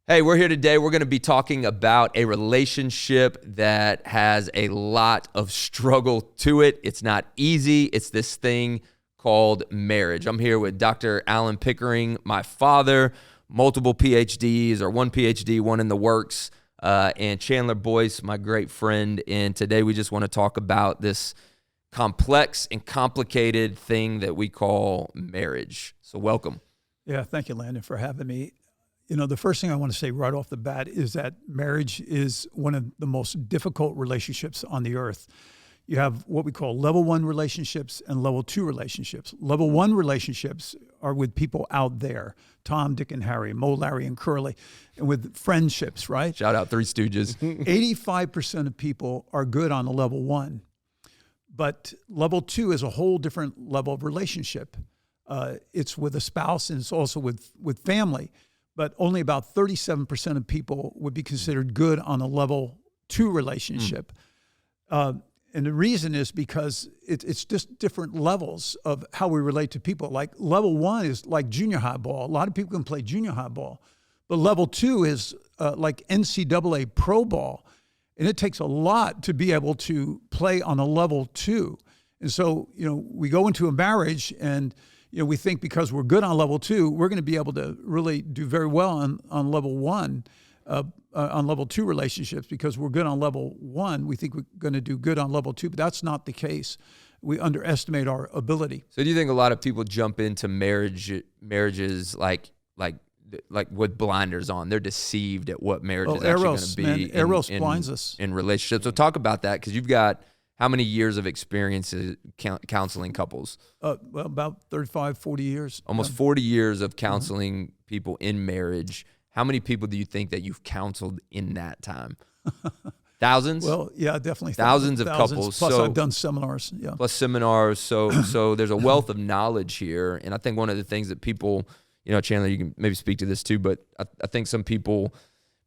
Hey, we're here today. We're going to be talking about a relationship that has a lot of struggle to it. It's not easy. It's this thing called marriage. I'm here with Dr. Alan Pickering, my father, multiple PhDs, or one PhD, one in the works, and Chandler Boyce, my great friend. And today we just want to talk about this complex and complicated thing that we call marriage. So welcome. Yeah, thank you, Landon, for having me. You know, the first thing I want to say right off the bat is that marriage is one of the most difficult relationships on the earth. You have what we call level 1 relationships and level 2 relationships. Level 1 relationships are with people out there, Tom, Dick, and Harry, Mo, Larry, and Curly, and with friendships, right? Shout out Three Stooges. 85% of people are good on the level 1, but level 2 is a whole different level of relationship. It's with a spouse and it's also with family. But only about 37% of people would be considered good on a level 2 relationship. And the reason is because it's just different levels of how we relate to people. Like level 1 is like junior high ball. A lot of people can play junior high ball. But level 2 is like NCAA pro ball. And it takes a lot to be able to play on a level 2. And so, you know, we go into a marriage and we think because we're good on level 2, we're going to be able to really do very well on level 1, on level 2 relationships. Because we're good on level 1, we think we're going to do good on level 2, but that's not the case. We underestimate our ability. So do you think a lot of people jump into marriages like with blinders on? They're deceived at what marriage is actually going to be. Man, Eros blinds us in relationships. So talk about that, because you've got how many years of experience counseling couples? Well, about 35, 40 years. Almost 40 years of counseling people in marriage. How many people do you think that you've counseled in that time? Thousands? Well, yeah, definitely. Thousands of couples. Plus I've done seminars. Yeah. Plus seminars. So there's a wealth of knowledge here. And I think one of the things that people, Chandler, you can maybe speak to this too, but I think some people,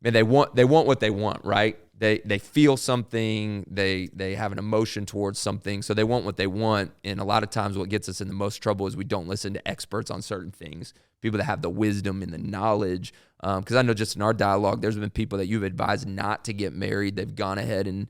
man, they want what they want, right? They feel something, they have an emotion towards something, so they want what they want. And a lot of times what gets us in the most trouble is we don't listen to experts on certain things, people that have the wisdom and the knowledge. Because I know just in our dialogue, there's been people that you've advised not to get married. They've gone ahead and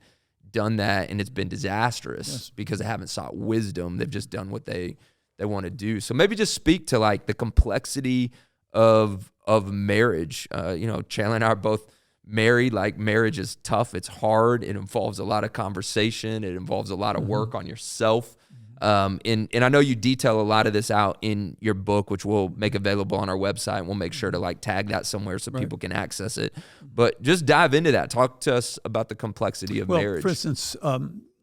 done that, and it's been disastrous because they haven't sought wisdom. They've just done what they want to do. So maybe just speak to like the complexity of marriage. Chandler and I are both married. Like, marriage is tough. It's hard. It involves a lot of conversation. It involves a lot of work on yourself. And I know you detail a lot of this out in your book, which we'll make available on our website. And we'll make sure to like tag that somewhere so people can access it. But just dive into that. Talk to us about the complexity of marriage. For instance,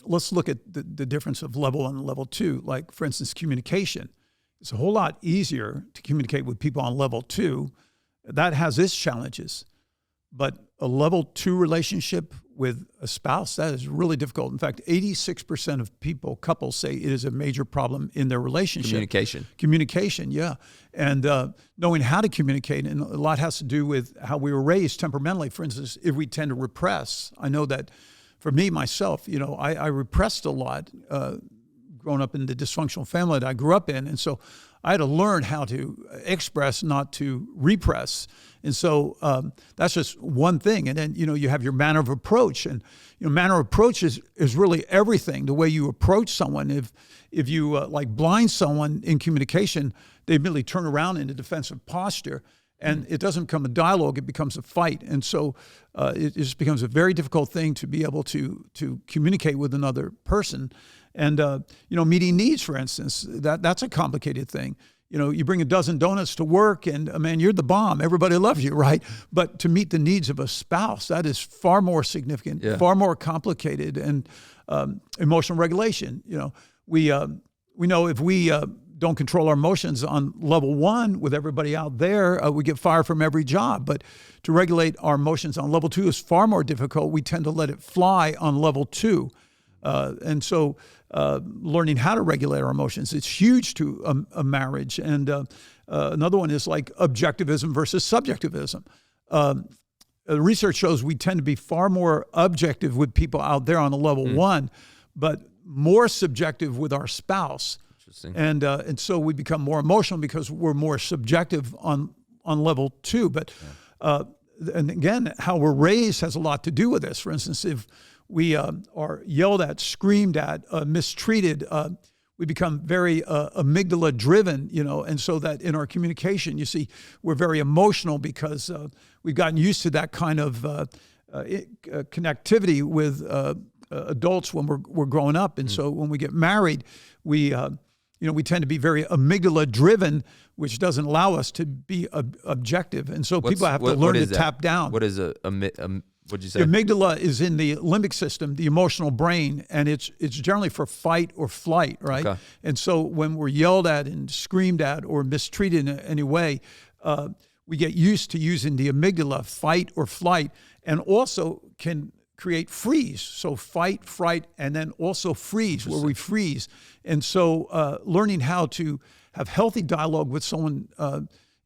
let's look at the difference of level 1 and level 2. Like, for instance, communication. It's a whole lot easier to communicate with people on level 2. That has its challenges. But a level 2 relationship with a spouse, that is really difficult. In fact, 86% of couples say it is a major problem in their relationship. Communication, yeah. And knowing how to communicate, and a lot has to do with how we were raised temperamentally. For instance, if we tend to repress, I know that for me, myself, I repressed a lot growing up in the dysfunctional family that I grew up in. And so I had to learn how to express, not to repress. And so that's just one thing. And then, you have your manner of approach. And, manner of approach is really everything. The way you approach someone. If you blind someone in communication, they immediately turn around in a defensive posture. And it doesn't become a dialogue, it becomes a fight. And so it just becomes a very difficult thing to be able to communicate with another person. And, meeting needs, for instance, that's a complicated thing. You bring a dozen donuts to work and, man, you're the bomb. Everybody loves you, right? But to meet the needs of a spouse, that is far more significant, far more complicated. And emotional regulation, we know if we don't control our emotions on level 1 with everybody out there, we get fired from every job. But to regulate our emotions on level 2 is far more difficult. We tend to let it fly on level 2. And so learning how to regulate our emotions, it's huge to a marriage. And another one is like objectivism versus subjectivism. Research shows we tend to be far more objective with people out there on a level 1, but more subjective with our spouse. And so we become more emotional because we're more subjective on level 2. But and again, how we're raised has a lot to do with this. For instance, if we are yelled at, screamed at, mistreated, we become very amygdala driven, and so that in our communication, you see, we're very emotional because we've gotten used to that kind of connectivity with adults when we're growing up. And so when we get married, we tend to be very amygdala driven, which doesn't allow us to be objective. And so people have to learn to tap down. What is what'd you say? The amygdala is in the limbic system, the emotional brain, and it's generally for fight or flight, right? Okay. And so when we're yelled at and screamed at or mistreated in any way, we get used to using the amygdala, fight or flight, and also can create freeze. So fight, fright, and then also freeze, where we freeze. And so learning how to have healthy dialogue with someone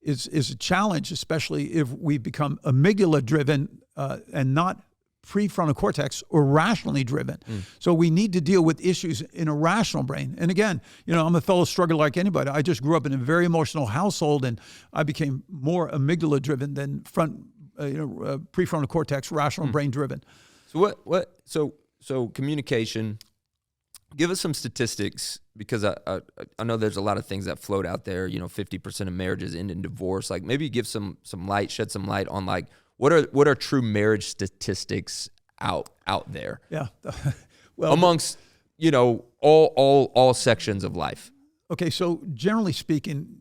is a challenge, especially if we become amygdala driven and not prefrontal cortex or rationally driven. So we need to deal with issues in a rational brain. And again, I'm a fellow struggler like anybody. I just grew up in a very emotional household, and I became more amygdala driven than prefrontal cortex, rational brain driven. So so communication. Give us some statistics, because I know there's a lot of things that float out there. 50% of marriages end in divorce. Like, maybe give some light, shed some light on like what are true marriage statistics out there? Yeah, well, amongst all sections of life. Okay, so generally speaking,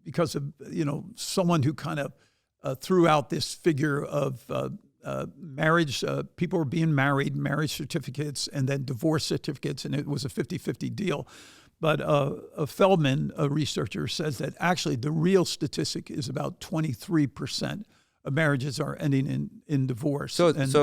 because of someone who kind of threw out this figure of marriage, people were being married, marriage certificates, and then divorce certificates, and it was a 50-50 deal. But Feldman, a researcher, says that actually the real statistic is about 23% of marriages are ending in divorce. So that's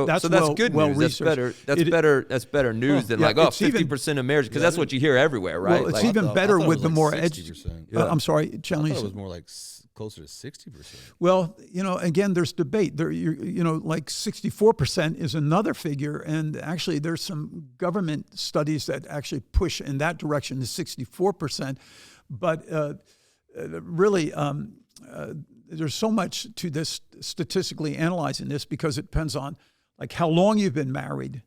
good news. That's better news than 50% of marriages, because that's what you hear everywhere, right? Well, it's even better with the more educated. I'm sorry, Chandler. I thought it was more like closer to 60%. Well, again, there's debate. There, like 64% is another figure, and actually, there's some government studies that actually push in that direction to 64%. But really, there's so much to this statistically analyzing this, because it depends on like how long you've been married,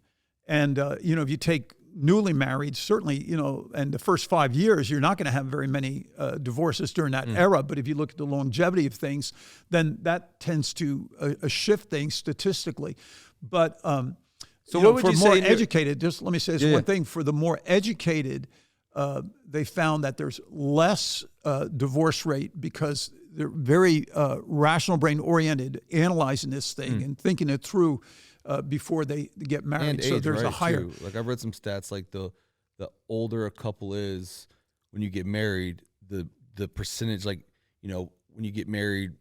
and if you take newly married, certainly, and the first 5 years, you're not going to have very many divorces during that era. But if you look at the longevity of things, then that tends to shift things statistically. But so what would for you more say educated, just let me say this one thing. For the more educated, they found that there's less divorce rate, because they're very rational brain oriented, analyzing this thing and thinking it through before they get married. And so age, there's right, a higher. too. Like, I've read some stats, like the older a couple is when you get married, the percentage, like, when you get married,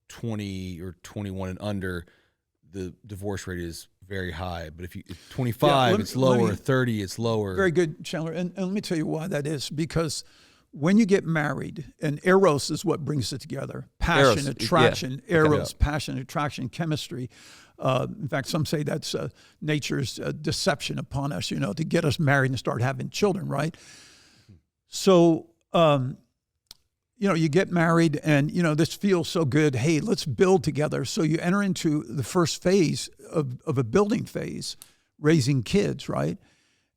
20 or 21 and under, the divorce rate is very high. But if 25, it's lower. 30, it's lower. Very good, Chandler. And let me tell you why that is. Because when you get married, and eros is what brings it together. Passion, attraction, eros, passion, attraction, chemistry. In fact, some say that's nature's deception upon us, to get us married and start having children, right? So, you get married and, this feels so good. Hey, let's build together. So you enter into the first phase of a building phase, raising kids, right?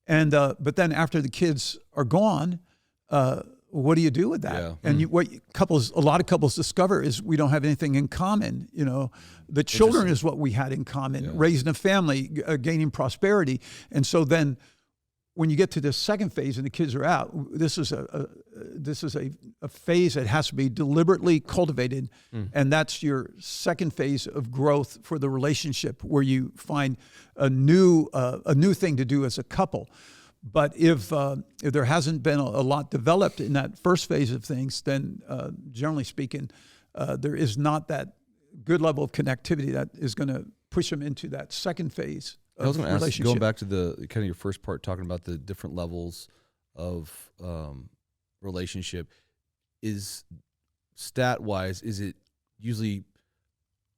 And but then after the kids are gone, what do you do with that? Yeah. And a lot of couples discover is we don't have anything in common. The children is what we had in common, raising a family, gaining prosperity. And so then when you get to this second phase and the kids are out, this is a phase that has to be deliberately cultivated. And that's your second phase of growth for the relationship, where you find a new thing to do as a couple. But if there hasn't been a lot developed in that first phase of things, then generally speaking, there is not that good level of connectivity that is going to push them into that second phase of I was going to ask, going back to the kind of your first part, talking about the different levels of relationship, is stat-wise, is it usually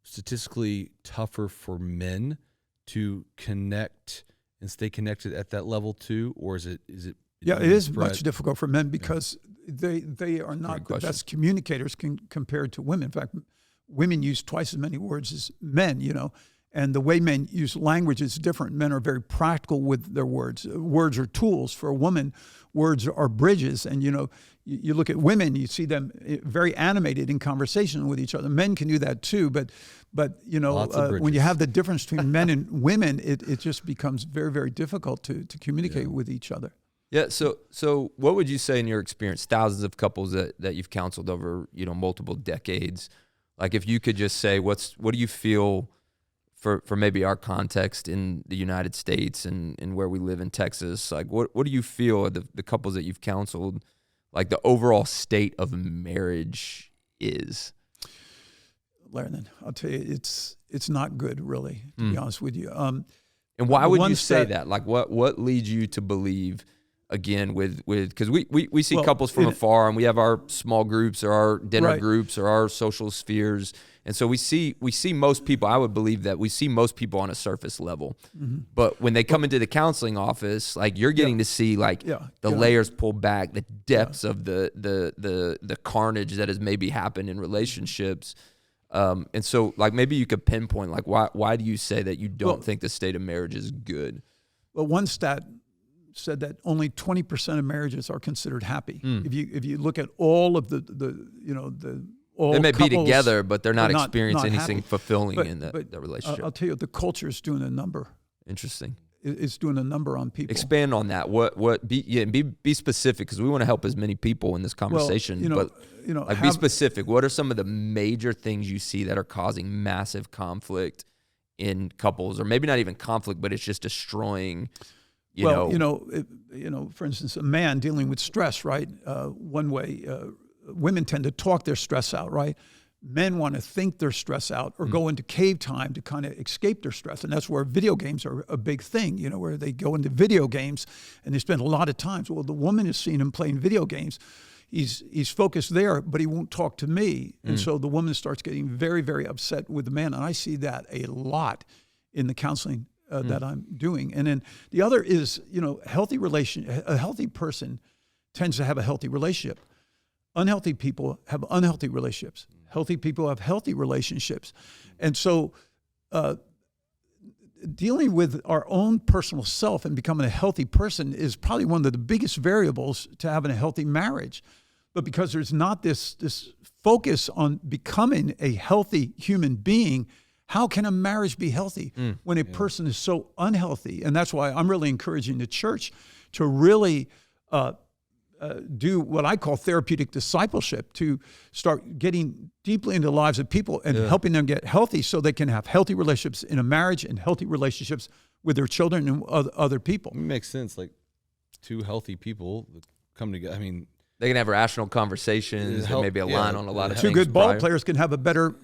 statistically tougher for men to connect and stay connected at that level too, or is it? Yeah, it is much difficult for men, because they are not the best communicators compared to women. In fact, women use twice as many words as men, and the way men use language is different. Men are very practical with their words. Words are tools. For a woman, words are bridges. And, you look at women, you see them very animated in conversation with each other. Men can do that too, but when you have the difference between men and women, it just becomes very, very difficult to communicate with each other. Yeah. So what would you say in your experience, thousands of couples that you've counseled over, multiple decades, like if you could just say, what do you feel for maybe our context in the United States and where we live in Texas, like what do you feel the couples that you've counseled, like the overall state of marriage is? Larry, I'll tell you, it's not good, really, to be honest with you. And why would you say that? Like what leads you to believe, again, with because we see couples from afar, and we have our small groups or our dinner groups or our social spheres. And so we see most people, I would believe that we see most people on a surface level. Mm-hmm. But when they come into the counseling office, like you're getting to see the layers pulled back, the depths of the carnage that has maybe happened in relationships. And so like maybe you could pinpoint like why do you say that you don't think the state of marriage is good? Well, one stat said that only 20% of marriages are considered happy. If you look at all of the they may couples, be together, but they're not experiencing not anything happy. fulfilling in the relationship. I'll tell you, the culture is doing a number. Interesting. It's doing a number on people. Expand on that. Be specific, because we want to help as many people in this conversation. Be specific. What are some of the major things you see that are causing massive conflict in couples, or maybe not even conflict, but it's just destroying? For instance, a man dealing with stress, right? One way. Women tend to talk their stress out, right? Men want to think their stress out or go into cave time to kind of escape their stress. And that's where video games are a big thing, where they go into video games and they spend a lot of time. Well, the woman is seeing him playing video games. He's focused there, but he won't talk to me. And so the woman starts getting very, very upset with the man. And I see that a lot in the counseling that I'm doing. And then the other is, a healthy person tends to have a healthy relationship. Unhealthy people have unhealthy relationships. Healthy people have healthy relationships. And so dealing with our own personal self and becoming a healthy person is probably one of the biggest variables to having a healthy marriage. But because there's not this focus on becoming a healthy human being, how can a marriage be healthy when a person is so unhealthy? And that's why I'm really encouraging the church to really do what I call therapeutic discipleship, to start getting deeply into the lives of people and helping them get healthy so they can have healthy relationships in a marriage and healthy relationships with their children and other people. It makes sense. Like two healthy people that come together. I mean, they can have rational conversations and maybe align on a lot of two things. Two good ball players can have a better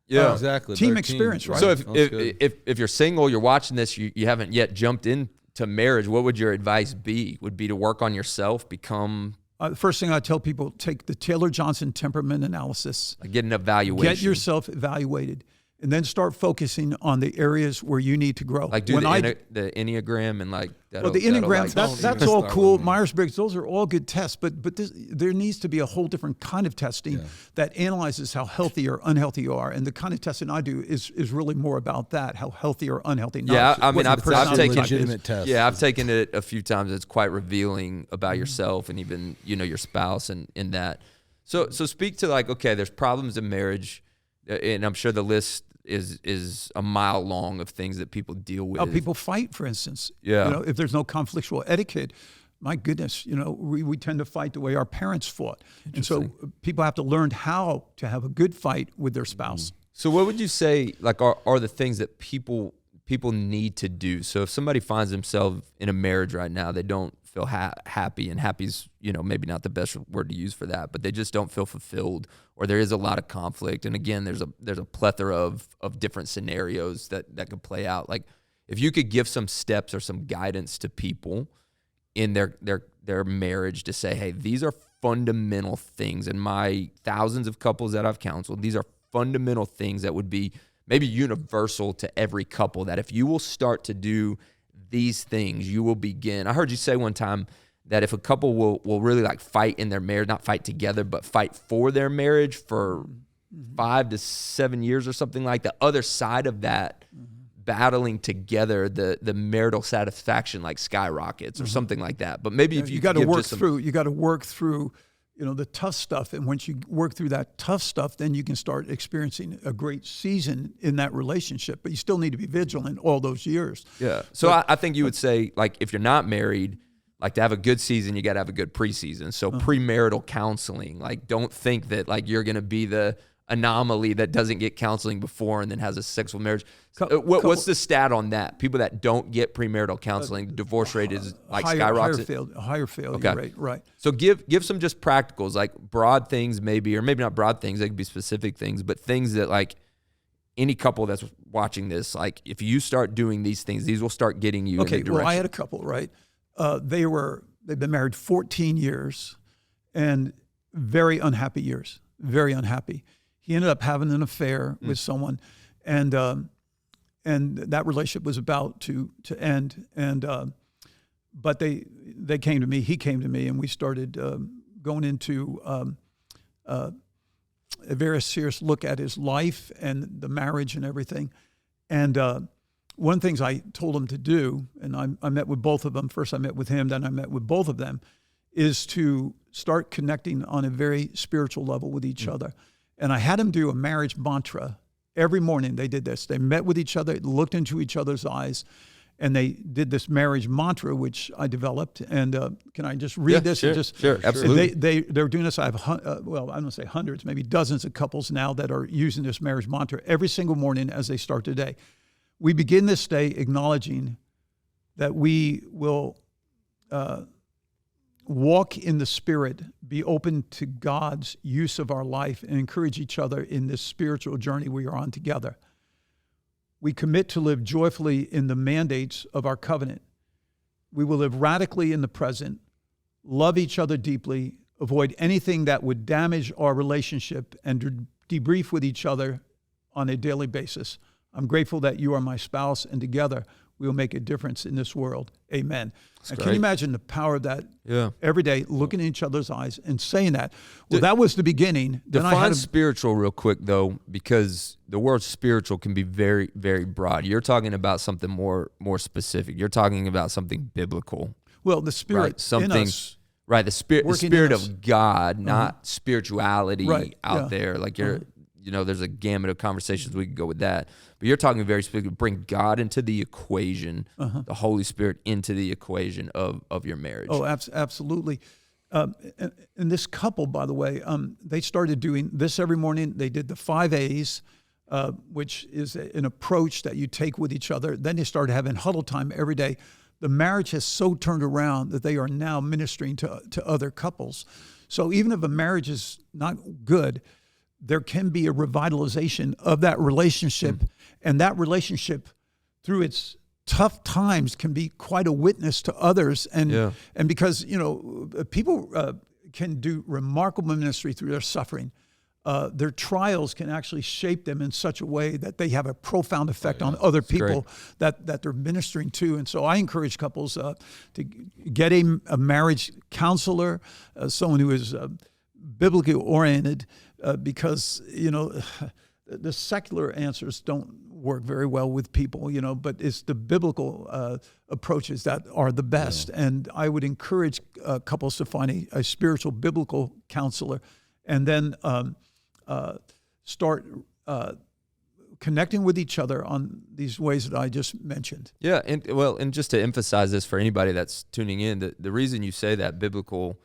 team experience, right? So if you're single, you're watching this, you haven't yet jumped into marriage, what would your advice be? Would be to work on yourself, become... The first thing I tell people, take the Taylor-Johnson temperament analysis. Get an evaluation. Get yourself evaluated. And then start focusing on the areas where you need to grow. Like do the Enneagram and like that. Well, the Enneagram, that's all cool. Myers-Briggs, those are all good tests. But there needs to be a whole different kind of testing that analyzes how healthy or unhealthy you are. And the kind of testing I do is really more about that, how healthy or unhealthy. I've taken legitimate tests. Yeah, I've taken it a few times. It's quite revealing about yourself and even your spouse and in that. So speak to like, okay, there's problems in marriage, and I'm sure the list is a mile long of things that people deal with. People fight, for instance. Yeah. If there's no conflictual etiquette, my goodness, we tend to fight the way our parents fought. And so people have to learn how to have a good fight with their spouse. So what would you say like are the things that people need to do? So if somebody finds themselves in a marriage right now, they don't feel happy, and happy's maybe not the best word to use for that, but they just don't feel fulfilled, or there is a lot of conflict. And again, there's a plethora of different scenarios that could play out. Like if you could give some steps or some guidance to people in their marriage to say, hey, these are fundamental things. In my thousands of couples that I've counseled, these are fundamental things that would be maybe universal to every couple, that if you will start to do these things, you will begin. I heard you say one time that if a couple will really like fight in their marriage, not fight together, but fight for their marriage for 5 to 7 years or something like the other side of that, battling together, the marital satisfaction like skyrockets or something like that. But maybe if you got to work through, the tough stuff. And once you work through that tough stuff, then you can start experiencing a great season in that relationship. But you still need to be vigilant all those years. Yeah. So I think you would say, like, if you're not married, like, to have a good season, you got to have a good preseason. So premarital counseling, like, don't think that like you're going to be the anomaly that doesn't get counseling before and then has a sexual marriage. What's the stat on that? People that don't get premarital counseling, divorce rate is like skyrockets. Higher failure rate, right. So give some just practicals, like broad things maybe, or maybe not broad things, they could be specific things, but things that like any couple that's watching this, like if you start doing these things, these will start getting you in the direction. Well, I had a couple, right? They've been married 14 years and very unhappy years, very unhappy. He ended up having an affair with someone, and that relationship was about to end. But they came to me. He came to me, and we started going into a very serious look at his life and the marriage and everything. And one of the things I told him to do, and I met with both of them. First, I met with him, then I met with both of them, is to start connecting on a very spiritual level with each other. And I had him do a marriage mantra. Every morning they did this. They met with each other, looked into each other's eyes, and they did this marriage mantra, which I developed. And can I just read this? Sure, absolutely. They're doing this. I have, I don't say hundreds, maybe dozens of couples now that are using this marriage mantra every single morning as they start the day. We begin this day acknowledging that we will walk in the Spirit, be open to God's use of our life, and encourage each other in this spiritual journey we are on together. We commit to live joyfully in the mandates of our covenant. We will live radically in the present, love each other deeply, avoid anything that would damage our relationship, and debrief with each other on a daily basis. I'm grateful that you are my spouse, and together we will make a difference in this world. Amen. And can you imagine the power of that? Yeah. Every day, looking in each other's eyes and saying that. Well, that was the beginning. Define spiritual real quick, though, because the word spiritual can be very, very broad. You're talking about something more specific. You're talking about something biblical. Well, the Spirit in us. Right, the spirit of God, not spirituality out there. Like there's a gamut of conversations we could go with that. But you're talking very specifically, bring God into the equation, the Holy Spirit into the equation of your marriage. Oh, absolutely. And this couple, by the way, they started doing this every morning. They did the 5 A's, which is an approach that you take with each other. Then they started having huddle time every day. The marriage has so turned around that they are now ministering to other couples. So even if a marriage is not good, there can be a revitalization of that relationship, and that relationship, through its tough times, can be quite a witness to others. And because people can do remarkable ministry through their suffering. Their trials can actually shape them in such a way that they have a profound effect on other people that they're ministering to. And so I encourage couples to get a marriage counselor, someone who is biblically oriented, because the secular answers don't work very well with people, but it's the biblical approaches that are the best. And I would encourage couples to find a spiritual biblical counselor, and then start connecting with each other on these ways that I just mentioned. Yeah, and just to emphasize this for anybody that's tuning in, the reason you say that biblical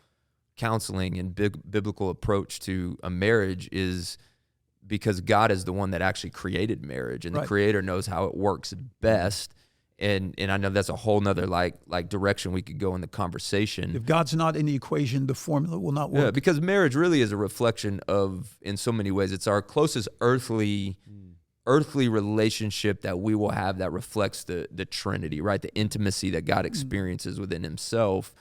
counseling and biblical approach to a marriage is because God is the one that actually created marriage, and the Creator knows how it works best. And I know that's a whole nother like direction we could go in the conversation. If God's not in the equation, the formula will not work. Yeah, because marriage really is a reflection of, in so many ways, it's our closest earthly relationship that we will have that reflects the Trinity, right? The intimacy that God experiences within Himself.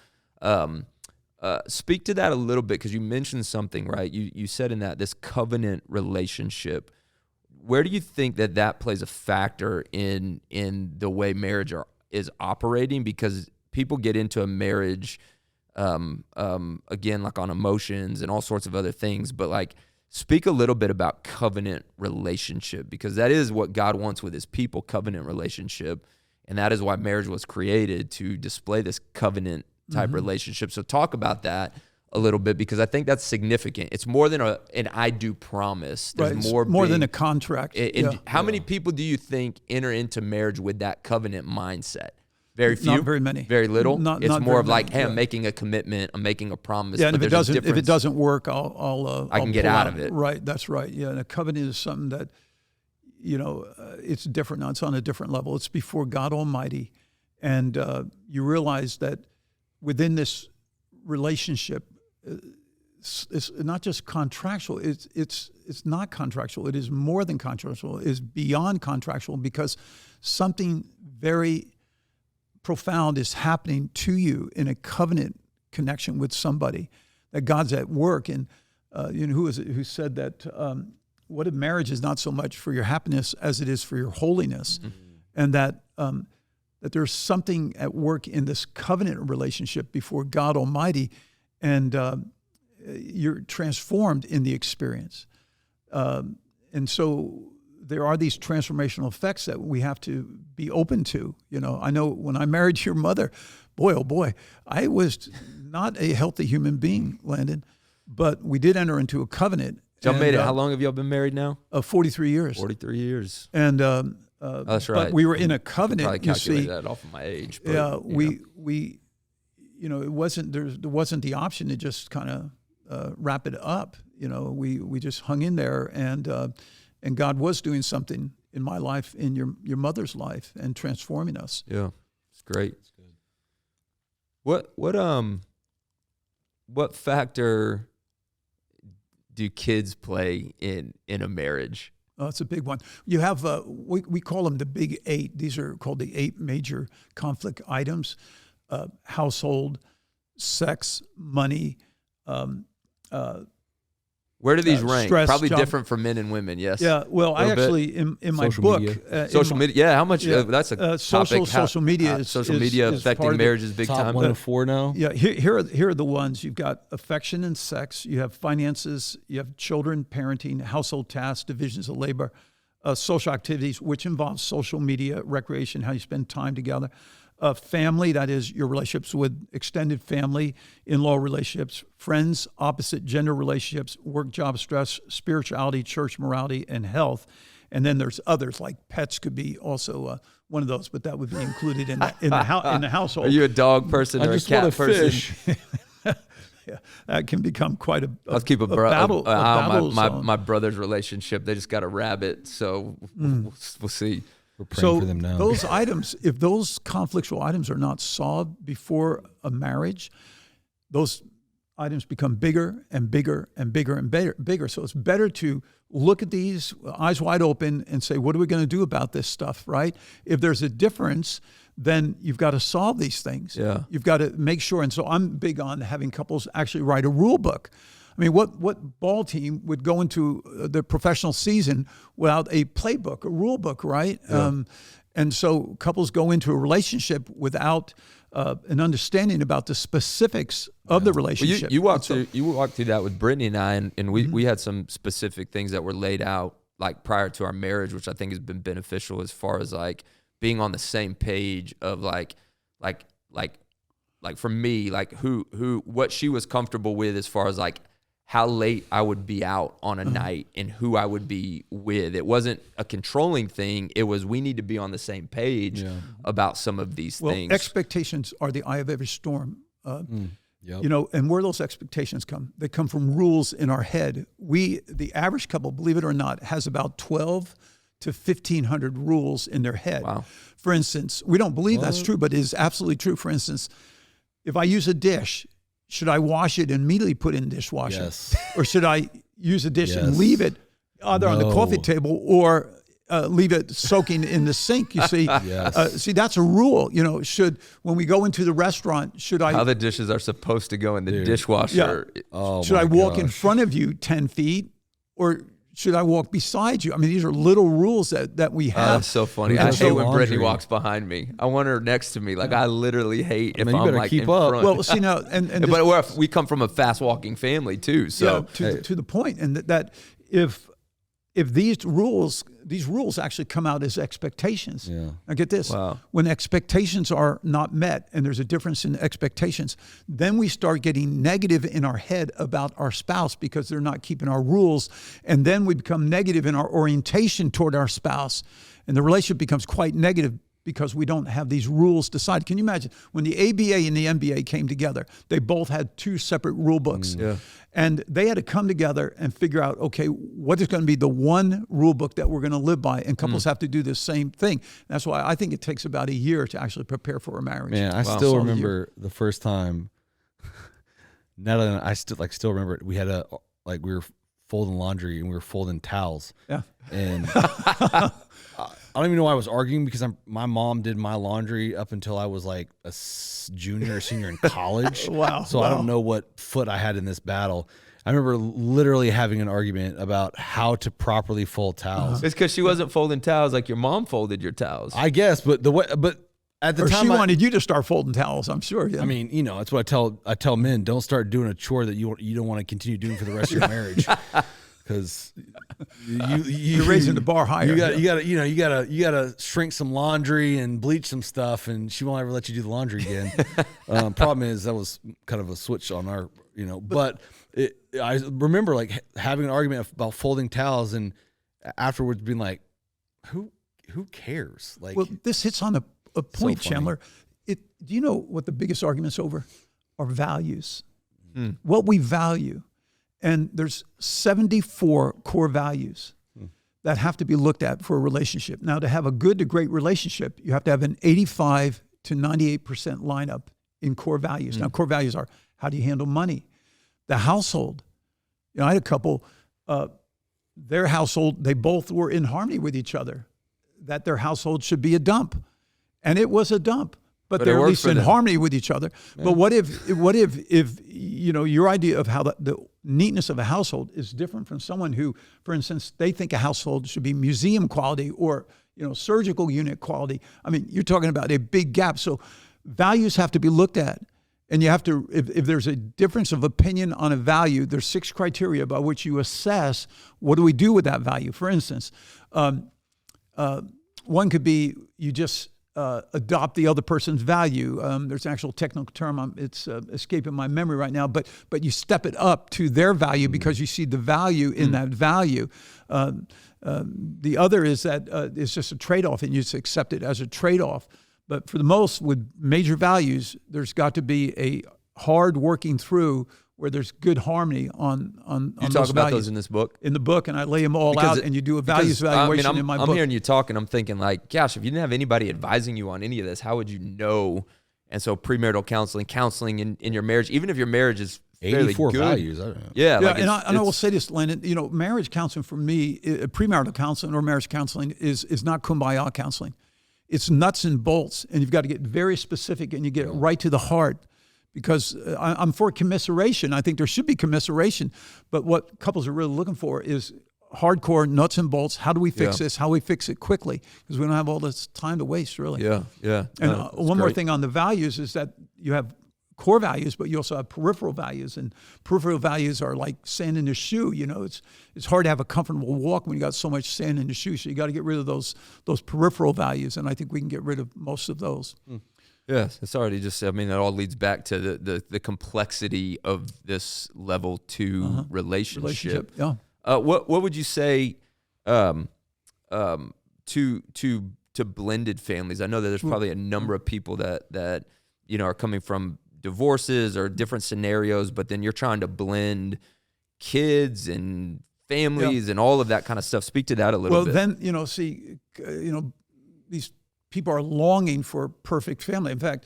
Speak to that a little bit, because you mentioned something, right? You said in that this covenant relationship. Where do you think that plays a factor in the way marriage is operating? Because people get into a marriage, again, like on emotions and all sorts of other things. But like Speak a little bit about covenant relationship, because that is what God wants with his people, covenant relationship. And that is why marriage was created, to display this covenant type relationship. So talk about that a little bit, because I think that's significant. It's more than an I do promise. There's right. More than a contract. How many people do you think enter into marriage with that covenant mindset? Very few. Not very many. Very little. It's more of like, hey, yeah. I'm making a commitment. I'm making a promise. Yeah, and but if it doesn't work, I can get out of it. Right. That's right. Yeah, and a covenant is something that, it's different now. It's on a different level. It's before God Almighty, and you realize that within this relationship, it's not just contractual. It's not contractual. It is more than contractual. It is beyond contractual, because something very profound is happening to you in a covenant connection with somebody, that God's at work. And who is it who said that what if marriage is not so much for your happiness as it is for your holiness, and that there's something at work in this covenant relationship before God Almighty, and you're transformed in the experience. And so there are these transformational effects that we have to be open to. I know when I married your mother, boy, oh boy, I was not a healthy human being, Landon, but we did enter into a covenant. Y'all made it. How long have y'all been married now? 43 years. 43 years. And that's right. But we were in a covenant. Probably calculate that off of my age. But, yeah, we it wasn't there wasn't the option to just kind of wrap it up. We just hung in there, and God was doing something in my life, in your mother's life, and transforming us. Yeah, it's great. It's good. What factor do kids play in a marriage? Oh, it's a big one. You have we call them the big 8. These are called the 8 major conflict items: household, sex, money. Where do these rank? Stress, Probably job. Different for men and women. Yes. Yeah. Well, I actually in my Social book, media. Social media. Yeah. How much? That's a topic. Social media is social media is affecting part of marriage is big Top time. 1 of 4 now. Yeah. Here are the ones. You've got affection and sex. You have finances. You have children, parenting, household tasks, divisions of labor, social activities, which involves social media, recreation, how you spend time together. Family, that is your relationships with extended family, in-law relationships, friends, opposite gender relationships, work, job, stress, spirituality, church morality, and health. And then there's others, like pets could be also one of those, but that would be included in the household. Are you a dog person or a cat person? Fish. Yeah, that can become quite a Let's keep a battle. My brother's relationship. They just got a rabbit, so we'll see. We're praying for them now. Those items, if those conflictual items are not solved before a marriage, those items become bigger and bigger and bigger and bigger. So it's better to look at these eyes wide open and say, what are we going to do about this stuff, right? If there's a difference, then you've got to solve these things. Yeah. You've got to make sure. And so I'm big on having couples actually write a rule book. I mean, what ball team would go into the professional season without a playbook, a rule book, right? Yeah. And so couples go into a relationship without an understanding about the specifics of the relationship. Well, you walked through that with Brittany and I, and we had some specific things that were laid out like prior to our marriage, which I think has been beneficial as far as like being on the same page of like for me, like who what she was comfortable with as far as like how late I would be out on a night and who I would be with. It wasn't a controlling thing. It was, we need to be on the same page about some of these things. Expectations are the eye of every storm. Yep. And where those expectations come, they come from rules in our head. The average couple, believe it or not, has about 12 to 1,500 rules in their head. Wow. For instance, we don't believe that's true, but it is absolutely true. For instance, if I use a dish, should I wash it and immediately put it in the dishwasher? Yes. Or should I use a dish and leave it either on the coffee table or leave it soaking in the sink? You see, see, that's a rule. When we go into the restaurant, should I? How the dishes are supposed to go in the dishwasher. Yeah. Should I walk in front of you 10 feet, or should I walk beside you? I mean, these are little rules that we have. That's so funny. I hate when Brittany walks behind me. I want her next to me. Like I literally hate if I'm like in front. Well, see now, but we come from a fast walking family too. So to the point, and that if these rules actually come out as expectations. Yeah. Now get this. Wow. When expectations are not met and there's a difference in expectations, then we start getting negative in our head about our spouse because they're not keeping our rules. And then we become negative in our orientation toward our spouse. And the relationship becomes quite negative because we don't have these rules decided. Can you imagine when the ABA and the MBA came together, they both had two separate rule books. Yeah. And they had to come together and figure out, okay, what is going to be the one rule book that we're going to live by? And couples have to do the same thing. That's why I think it takes about a year to actually prepare for a marriage. Man, I still remember the first time. Natalie and I still remember it. We had we were folding laundry and we were folding towels. Yeah. And I don't even know why I was arguing because my mom did my laundry up until I was like a junior or senior in college. Wow. So I don't know what foot I had in this battle. I remember literally having an argument about how to properly fold towels. It's because she wasn't folding towels like your mom folded your towels. I guess, but at the time she wanted you to start folding towels, I'm sure. Yeah. I mean, that's what I tell men: don't start doing a chore that you don't want to continue doing for the rest of your marriage. Because you're raising the bar higher. You gotta shrink some laundry and bleach some stuff, and she won't ever let you do the laundry again. Problem is that was kind of a switch on our, But I remember like having an argument about folding towels, and afterwards being like, "Who cares?" Like, well, this hits on a point, so Chandler. Do you know what the biggest arguments over are? Values. What we value. And there's 74 core values that have to be looked at for a relationship. Now, to have a good to great relationship, you have to have an 85 to 98% lineup in core values. Now, core values are, how do you handle money? The household. I had a couple, their household, they both were in harmony with each other, that their household should be a dump. And it was a dump. But they're at least in harmony with each other. Yeah. But what if your idea of how the neatness of a household is different from someone who, for instance, they think a household should be museum quality or surgical unit quality. I mean, you're talking about a big gap. So values have to be looked at, and you have to. If there's a difference of opinion on a value, there's 6 criteria by which you assess what do we do with that value. For instance, one could be you just adopt the other person's value. There's an actual technical term. It's escaping my memory right now. But you step it up to their value because you see the value in that value. The other is that it's just a trade-off, and you just accept it as a trade-off. But for the most, with major values, there's got to be a hard working through where there's good harmony on you talk about those in this book? In the book, and I lay them all out, and you do a values evaluation in my book. I'm hearing you talk, and I'm thinking like, gosh, if you didn't have anybody advising you on any of this, how would you know? And so premarital counseling in your marriage, even if your marriage is fairly 84 good. values. I don't know. Yeah. And I will say this, Landon, marriage counseling for me, premarital counseling or marriage counseling is not kumbaya counseling. It's nuts and bolts, and you've got to get very specific, and you get it right to the heart. Because I'm for commiseration. I think there should be commiseration. But what couples are really looking for is hardcore nuts and bolts. How do we fix this? How do we fix it quickly? Because we don't have all this time to waste, really. Yeah. And one more thing on the values is that you have core values, but you also have peripheral values. And peripheral values are like sand in the shoe. It's hard to have a comfortable walk when you got so much sand in the shoe. So you got to get rid of those peripheral values. And I think we can get rid of most of those. Yes, it's already just, it all leads back to the complexity of this level 2 relationship. Yeah. What would you say to blended families? I know that there's probably a number of people that are coming from divorces or different scenarios, but then you're trying to blend kids and families and all of that kind of stuff. Speak to that a little bit. Well, then, these people are longing for perfect family. In fact,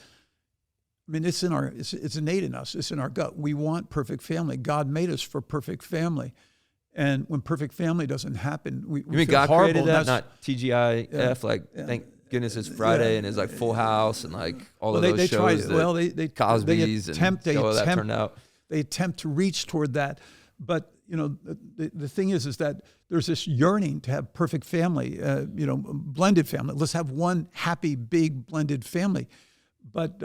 it's innate in us. It's in our gut. We want perfect family. God made us for perfect family. And when perfect family doesn't happen, we feel God horrible. Created that, not TGIF, thank goodness it's Friday and it's like Full House and like all of those shows. Cosby's and how that turned out. They attempt to reach toward that. But the thing is that there's this yearning to have perfect family, blended family. Let's have one happy, big, blended family. But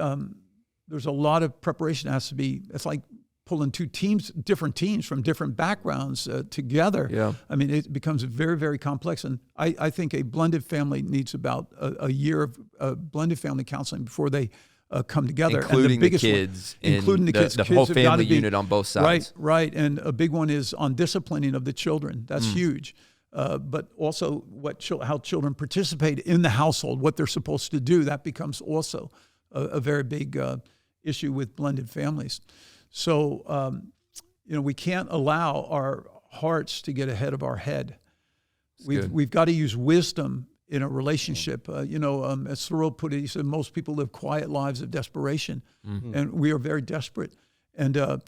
there's a lot of preparation that has to be. It's like pulling different teams from different backgrounds together. Yeah. I mean, it becomes very, very complex. And I think a blended family needs about a year of blended family counseling before they come together. Including the kids. The whole family unit on both sides. Right. And a big one is on disciplining of the children. That's huge. But also how children participate in the household, what they're supposed to do, that becomes also a very big issue with blended families. So, we can't allow our hearts to get ahead of our head. We've got to use wisdom in a relationship. As Thoreau put it, he said, most people live quiet lives of desperation, and we are very desperate. And, a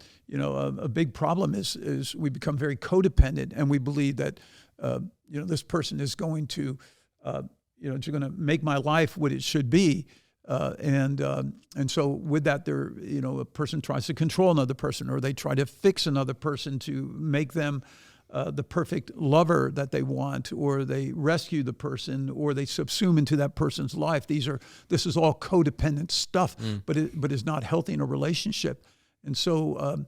big problem is we become very codependent, and we believe that, this person is going to, going to make my life what it should be. And so with that, a person tries to control another person, or they try to fix another person to make them the perfect lover that they want, or they rescue the person, or they subsume into that person's life. This is all codependent stuff, but it's not healthy in a relationship. And so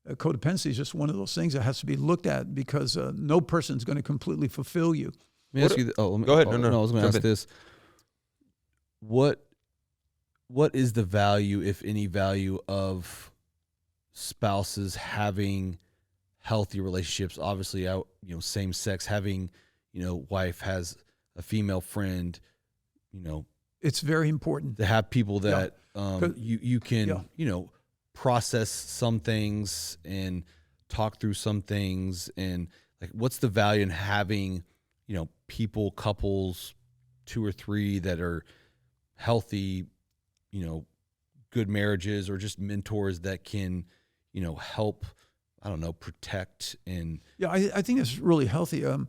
codependency is just one of those things that has to be looked at, because no person's going to completely fulfill you. Let me ask you. Go ahead. No, I was going to ask this. What is the value, if any value, of spouses having healthy relationships? Obviously, same sex, having, wife has a female friend, it's very important to have people that you can, process some things and talk through some things. And like, what's the value in having, couples, 2 or 3 that are healthy, good marriages, or just mentors that can, help, protect and. Yeah, I think it's really healthy, a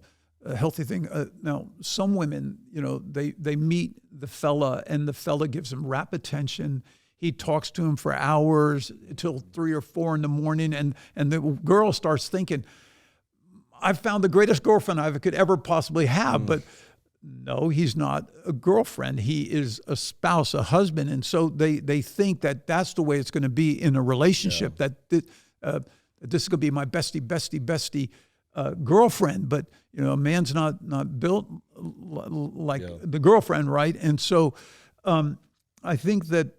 healthy thing. Now, some women, they meet the fella, and the fella gives them rapt attention. He talks to him for hours until 3 or 4 in the morning, and the girl starts thinking, I've found the greatest girlfriend I could ever possibly have, but. No, he's not a girlfriend. He is a spouse, a husband. And so they think that that's the way it's going to be in a relationship, that this is going to be my bestie girlfriend. But, a man's not built like the girlfriend, right? And so I think that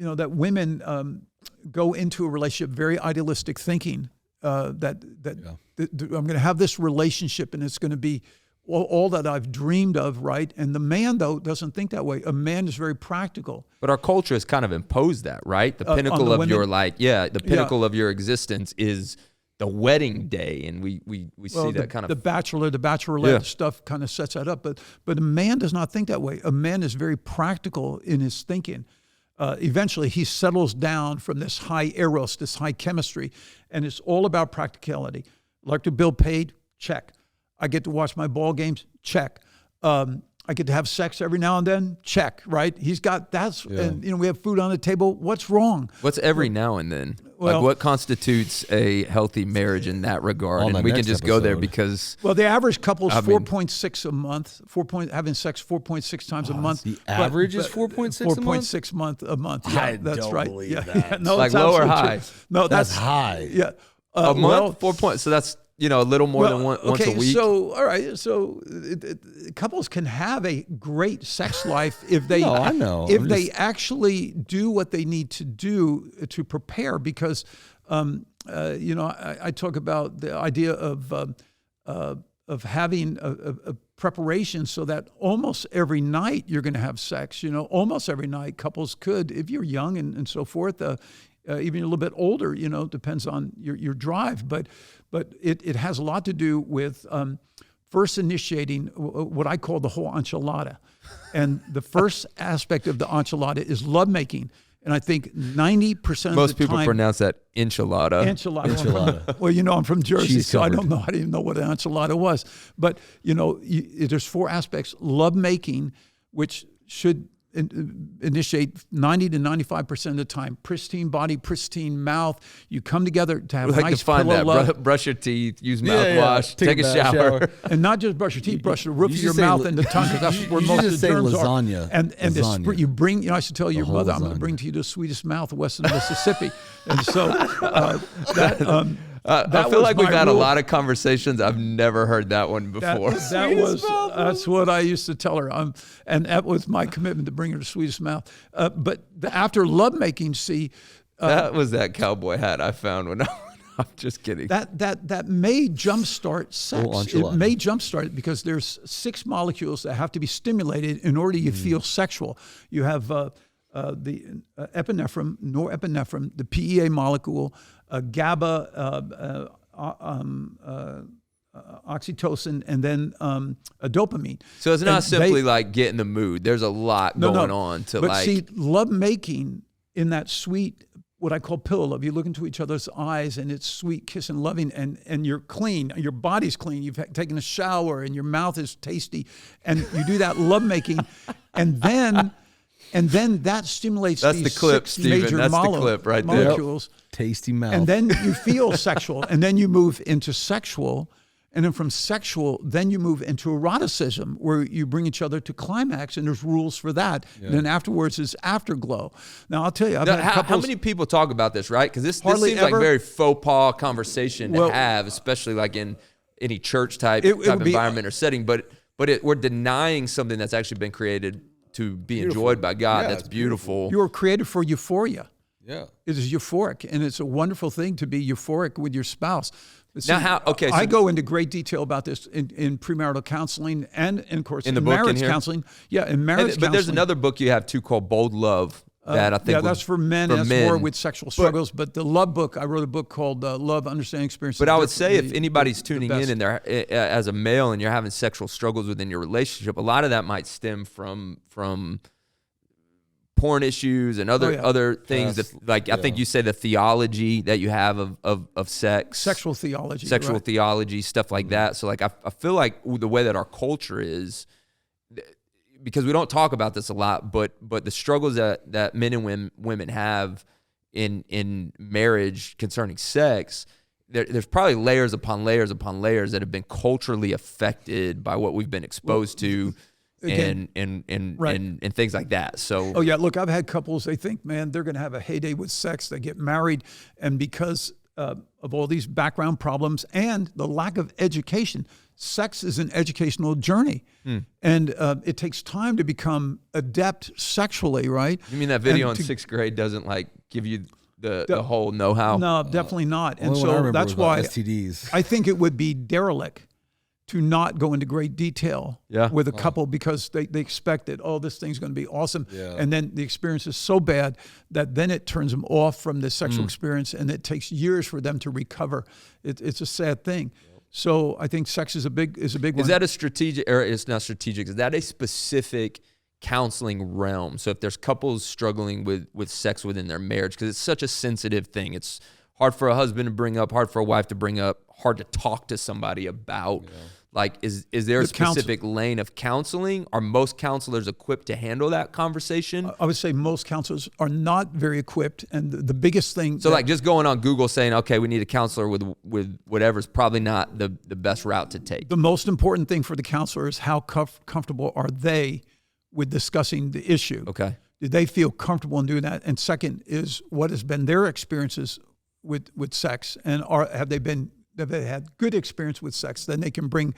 that women go into a relationship very idealistic thinking, that I'm going to have this relationship and it's going to be all that I've dreamed of, right? And the man, though, doesn't think that way. A man is very practical. But our culture has kind of imposed that, right? The pinnacle of your pinnacle of your existence is the wedding day, and we see that kind of the bachelorette stuff kind of sets that up. But a man does not think that way. A man is very practical in his thinking. Eventually, he settles down from this high eros, this high chemistry, and it's all about practicality. Electric bill paid, check. I get to watch my ball games, check. I get to have sex every now and then, check, right? And we have food on the table. What's wrong? What's every now and then? Well, what constitutes a healthy marriage in that regard? And we can just go there because... Well, the average couple is 4.6 a month, having sex 4.6 times a month. The average is 4.6 a month? 4.6 a month. Yeah, that's right. Believe that. No, like low or high? True. No, that's high. Yeah. A month? 4 points. So that's... a little more than once a week. So, all right. So couples can have a great sex life if they, they actually do what they need to do to prepare. Because, I talk about the idea of having a preparation so that almost every night you're going to have sex. Almost every night couples could, if you're young and so forth. Even a little bit older, depends on your drive, but it has a lot to do with first initiating what I call the whole enchilada. And the first aspect of the enchilada is lovemaking. And I think 90% of the time... Most people pronounce that enchilada. Enchilada. Well, I'm from Jersey, so I don't know. I didn't even know what an enchilada was. But, there's 4 aspects. Lovemaking, which should initiate 90 to 95% of the time. Pristine body, pristine mouth. You come together to have We like nice to find pillow that. love. Brush your teeth, use mouthwash, take a shower. And not just brush your teeth, brush the roof You of should your say mouth and the tongue, because that's where you most should of the say germs lasagna. are. And Lasagna. you bring, you know, I should tell your whole mother, I'm going to lasagna. bring to you the sweetest mouth west of Mississippi. And so I that feel was like we've my had a rule. lot of conversations. I've never heard that one before. That's what I used to tell her. And that was my commitment to bring her the sweetest mouth. But after lovemaking, see, That was that cowboy hat I found when I'm just kidding. that may jumpstart sex. enchilada. It may jumpstart it because there's 6 molecules that have to be stimulated in order to feel sexual. You have the epinephrine, norepinephrine, the PEA molecule, GABA, oxytocin, and then a dopamine. So it's not And simply like get in the mood. There's a lot going on to but like. see, love making in that sweet, what I call pillow love. You look into each other's eyes and it's sweet, kiss and loving, and you're clean. Your body's clean. You've taken a shower and your mouth is tasty, and you do that love making, and then that stimulates That's these the clip, 6 Stephen. major That's the clip right there. molecules. Tasty mouth. And then you feel sexual, and then you move into sexual, and then from sexual, then you move into eroticism, where you bring each other to climax, and there's rules for that. Yeah. And then afterwards is afterglow. Now, I'll tell you, I've had How couples. many people talk about this, right? Because this Hardly seems like ever. very faux pas conversation to Well, have, especially like in any church type It would be- environment or setting. But we're denying something that's actually been created to be enjoyed by God. Yeah, That's it's beautiful. You were created for euphoria. yeah. It is euphoric, and it's a wonderful thing to be euphoric with your spouse. But Now, how- okay, so- I go into great detail about this in premarital counseling and of course, In the book in marriage here? counseling. Yeah, in marriage counseling. But there's another book you have too called Bold Love that I think that's for men. for That's men. more with sexual struggles. But the love book, I wrote a book called Love, Understanding Experience. But I would say if anybody's tuning in and they're as a male and you're having sexual struggles within your relationship, a lot of that might stem from porn issues and other things Yes. that, like I think you say the theology that you have of sex, sexual theology, sexual right? theology, stuff like that. So like I feel like the way that our culture is, because we don't talk about this a lot, but the struggles that men and women have in marriage concerning sex, there's probably layers upon layers upon layers that have been culturally affected by what we've been exposed to. Again, And things like that. So Oh yeah, look, I've had couples. They think, man, they're going to have a heyday with sex. They get married, and because of all these background problems and the lack of education, sex is an educational journey, and it takes time to become adept sexually. Right? you mean that video And in to- sixth grade doesn't like give you the whole know-how? No, definitely not. And Only one I so remember that's was about why STDs. I think it would be derelict to not go into great detail Yeah. with a couple, because they expect that, oh, this thing's going to be awesome. Yeah. And then the experience is so bad that then it turns them off from the sexual experience, and it takes years for them to recover. It's a sad thing. So I think sex is a big one. Is that a strategic, or it's not strategic, is that a specific counseling realm? So if there's couples struggling with sex within their marriage, because it's such a sensitive thing, it's hard for a husband to bring up, hard for a wife to bring up, hard to talk to somebody about. Like, is there a specific lane of counseling? Are most counselors equipped to handle that conversation? I would say most counselors are not very equipped, and the biggest thing. So like just going on Google saying, okay, we need a counselor with whatever is probably not the best route to take. the most important thing for the counselor is how comfortable are they with discussing the issue. Okay. Do they feel comfortable in doing that? And second is, what has been their experiences with sex, and have they had good experience with sex? Then they can bring,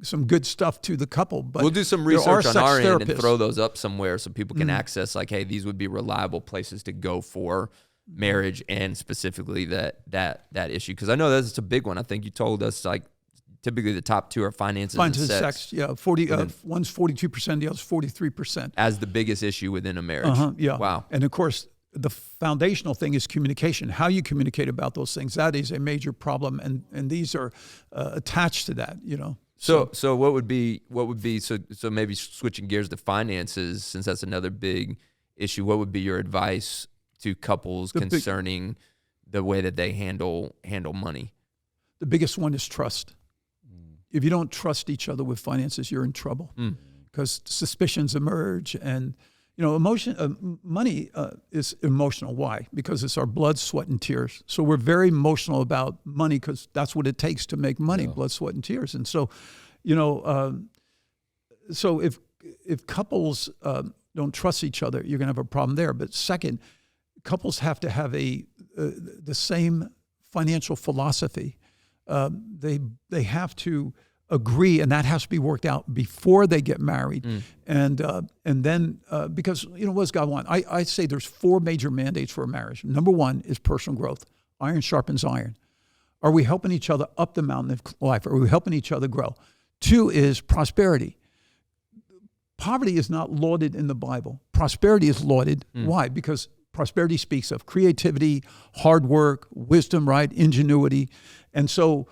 some good stuff to the couple. But We'll do some there are research on sex our end and therapists. throw those up somewhere so people can access, like, hey, these would be reliable places to go for marriage and specifically that issue. Because I know that's a big one. I think you told us, like, typically the top two are finances and sex. Yeah, one's 42%, the other's 43%. As the biggest issue within a marriage. Yeah. Wow. And of course, the foundational thing is communication. How you communicate about those things, that is a major problem, and these are attached to that. So what would be so maybe switching gears to finances, since that's another big issue, what would be your advice to couples concerning the way that they handle money? The biggest one is trust. If you don't trust each other with finances, you're in trouble. because suspicions emerge, and money is emotional. Why? Because it's our blood, sweat, and tears. So we're very emotional about money because that's what it takes to make money: blood, sweat, and tears. And so, so if couples don't trust each other, you're going to have a problem there. But second, couples have to have the same financial philosophy. They have to agree, and that has to be worked out before they get married. And then because what does God want? I say there's 4 major mandates for a marriage. Number 1 is personal growth. Iron sharpens iron. Are we helping each other up the mountain of life? Are we helping each other grow? 2 is prosperity. Poverty is not lauded in the Bible. Prosperity is lauded. Why? Because prosperity speaks of creativity, hard work, wisdom, right? Ingenuity. And so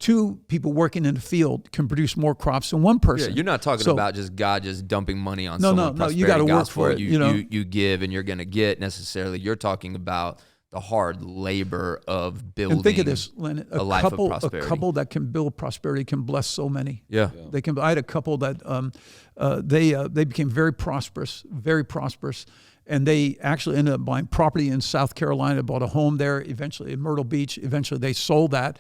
2 people working in the field can produce more crops than 1 person. Yeah, you're not talking about just God just dumping money on someone. No, you got to work for it. You give and you're going to get necessarily. You're talking about the hard labor of building. And think of this, Len, a life couple, of prosperity. A couple that can build prosperity can bless so many. Yeah. They can. I had a couple that they became very prosperous, and they actually ended up buying property in South Carolina, bought a home there, eventually in Myrtle Beach. Eventually they sold that,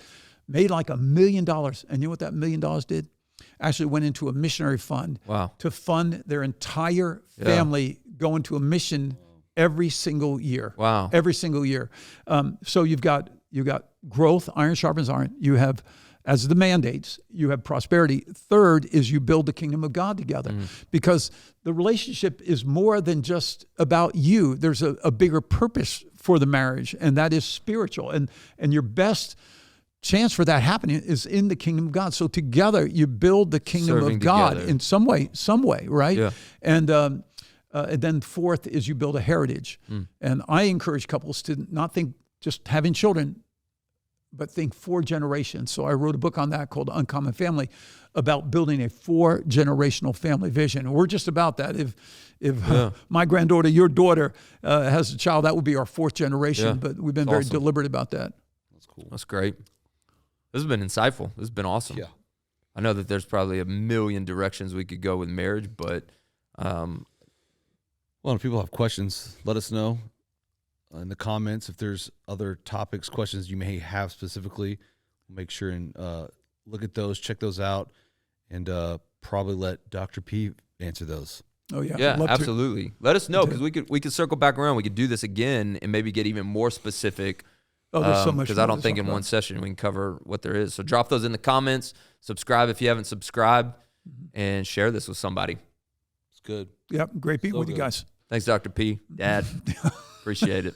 made like $1 million. And you know what that $1 million did? Actually went into a missionary fund to fund their entire family going to a mission every single year. Wow. Every single year. So you've got growth, iron sharpens iron. You have, as the mandates, you have prosperity. Third is you build the kingdom of God together, because the relationship is more than just about you. There's a bigger purpose for the marriage, and that is spiritual. And your best chance for that happening is in the kingdom of God. So together you build the kingdom Serving of God together. in some way, right? Yeah. And then fourth is you build a heritage. And I encourage couples to not think just having children, but think 4 generations. So I wrote a book on that called Uncommon Family, about building a 4-generational family vision. And we're just about that. If my granddaughter, your daughter has a child, that would be our 4th generation. Yeah. But we've been That's very awesome. deliberate about that. That's cool. That's great. This has been insightful. This has been awesome. Yeah. I know that there's probably a million directions we could go with marriage, but Well, if people have questions, let us know in the comments. If there's other topics, questions you may have specifically, make sure and look at those, check those out, and probably let Dr. P answer those. Oh yeah, yeah, I'd love to. absolutely. Let us know, because we could circle back around. We could do this again and maybe get even more specific. Oh, there's so much. Because I don't think in one session we can cover what there is. So drop those in the comments. Subscribe if you haven't subscribed, and share this with somebody. It's good. Yep, great being with you guys. Thanks, Dr. P. Dad. Appreciate it.